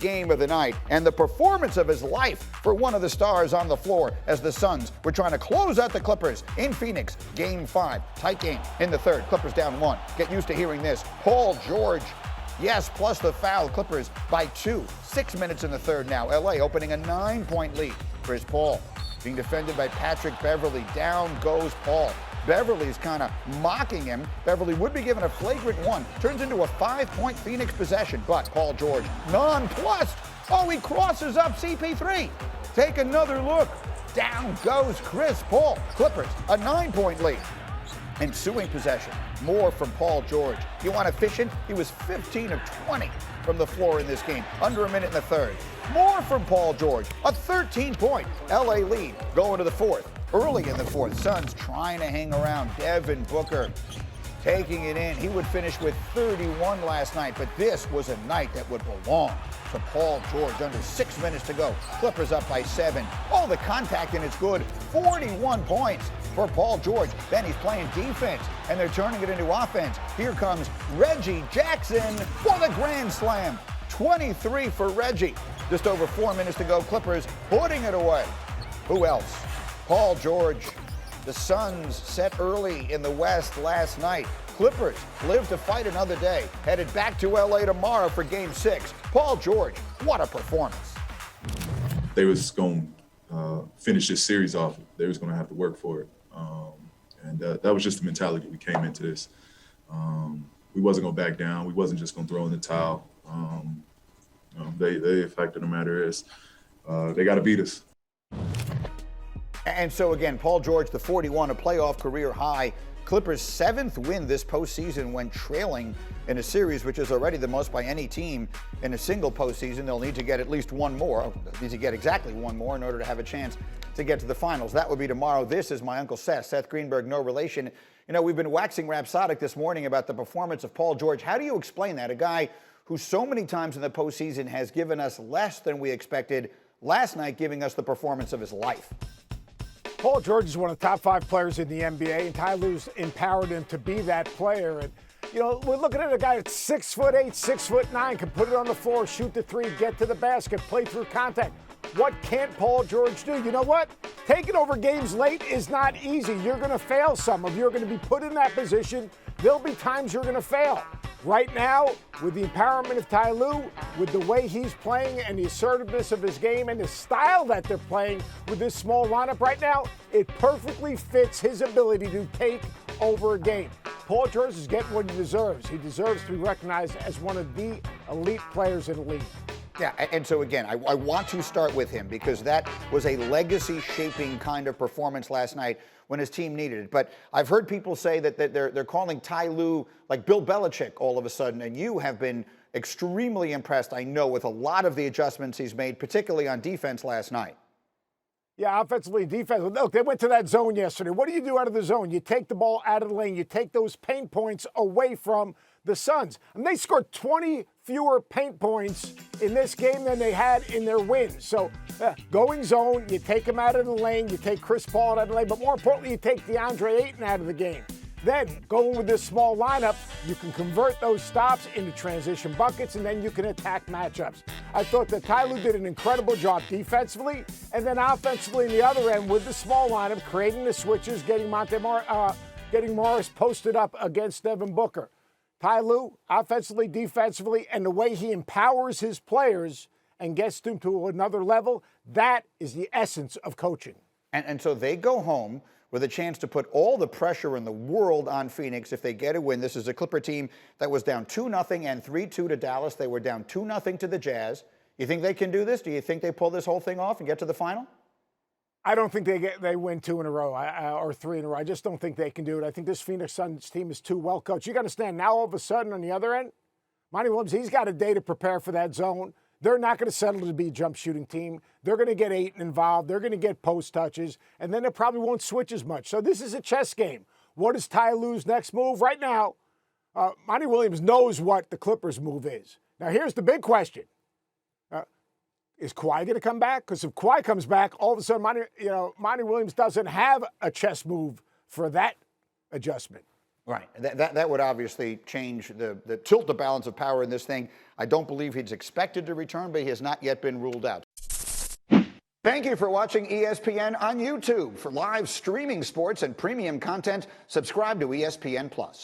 game of the night and the performance of his life for one of the stars on the floor as the Suns were trying to close out the Clippers in Phoenix. Game 5, tight game in the third. Clippers down 1. Get used to hearing this. Paul George, yes, plus the foul. Clippers by 2. 6 minutes in the third now. LA opening a 9-point lead. Chris Paul being defended by Patrick Beverley. Down goes Paul. Beverly's kind of mocking him. Beverly would be given a flagrant 1. Turns into a 5-point Phoenix possession, but Paul George nonplussed. Oh, he crosses up CP3. Take another look. Down goes Chris Paul. Clippers, a 9-point lead. Ensuing possession, more from Paul George. You want efficient? He was 15 of 20 from the floor in this game, under a minute in the third. More from Paul George, a 13-point LA lead going to the fourth. Early in the fourth, Suns trying to hang around. Devin Booker taking it in. He would finish with 31 last night, but this was a night that would belong to Paul George. Under 6 minutes to go. Clippers up by 7. Oh, the contact, and it's good. 41 points for Paul George. Then he's playing defense, and they're turning it into offense. Here comes Reggie Jackson for the grand slam. 23 for Reggie. Just over 4 minutes to go. Clippers putting it away. Who else? Paul George. The Suns set early in the West last night. Clippers live to fight another day. Headed back to LA tomorrow for Game 6. Paul George, what a performance. They was going to finish this series off. They was going to have to work for it. And that was just the mentality we came into this. We wasn't going to back down. We wasn't just going to throw in the towel. The fact of the matter is they got to beat us. And so again, Paul George, the 41, a playoff career high. Clippers' 7th win this postseason when trailing in a series, which is already the most by any team in a single postseason. They'll need to get at least one more. They'll need to get exactly one more in order to have a chance to get to the finals. That would be tomorrow. This is my Uncle Seth Greenberg, no relation. You know, we've been waxing rhapsodic this morning about the performance of Paul George. How do you explain that? A guy who so many times in the postseason has given us less than we expected, last night giving us the performance of his life. Paul George is one of the top 5 players in the NBA, and Tyronn Lue's empowered him to be that player. And, you know, we're looking at a guy that's 6'8", 6'9", can put it on the floor, shoot the 3, get to the basket, play through contact. What can't Paul George do? You know what? Taking over games late is not easy. You're going to fail some of you. You're going to be put in that position. There'll be times you're going to fail. Right now, with the empowerment of Tyronn Lue, with the way he's playing and the assertiveness of his game and the style that they're playing with this small lineup right now, it perfectly fits his ability to take over a game. Paul George is getting what he deserves. He deserves to be recognized as one of the elite players in the league. Yeah, and so again, I want to start with him because that was a legacy-shaping kind of performance last night when his team needed it. But I've heard people say that they're calling Ty Lue like Bill Belichick all of a sudden, and you have been extremely impressed, I know, with a lot of the adjustments he's made, particularly on defense last night. Yeah, offensively, defensively. Look, they went to that zone yesterday. What do you do out of the zone? You take the ball out of the lane. You take those paint points away from the Suns. And they scored 20 fewer paint points in this game than they had in their win. So going zone, you take them out of the lane, you take Chris Paul out of the lane, but more importantly, you take Deandre Ayton out of the game. Then, going with this small lineup, you can convert those stops into transition buckets, and then you can attack matchups. I thought that Tyronn Lue did an incredible job defensively, and then offensively in the other end with the small lineup, creating the switches, getting Morris posted up against Devin Booker. Tyronn Lue, offensively, defensively, and the way he empowers his players and gets them to another level, that is the essence of coaching. And so they go home with a chance to put all the pressure in the world on Phoenix if they get a win. This is a Clipper team that was down 2-0 and 3-2 to Dallas. They were down 2-0 to the Jazz. You think they can do this? Do you think they pull this whole thing off and get to the final? I don't think they win 2 in a row or 3 in a row. I just don't think they can do it. I think this Phoenix Suns team is too well coached. You got to understand, now all of a sudden on the other end, Monty Williams, he's got a day to prepare for that zone. They're not going to settle to be a jump shooting team. They're going to get Ayton involved. They're going to get post touches, and then they probably won't switch as much. So this is a chess game. What is Tyronn Lue's next move? Right now, Monty Williams knows what the Clippers' move is. Now, here's the big question. Is Kawhi going to come back? Because if Kawhi comes back, all of a sudden, Monty Williams doesn't have a chess move for that adjustment. Right. That would obviously change the tilt the balance of power in this thing. I don't believe he's expected to return, but he has not yet been ruled out. Thank you for watching ESPN on YouTube. For live streaming sports and premium content, subscribe to ESPN+.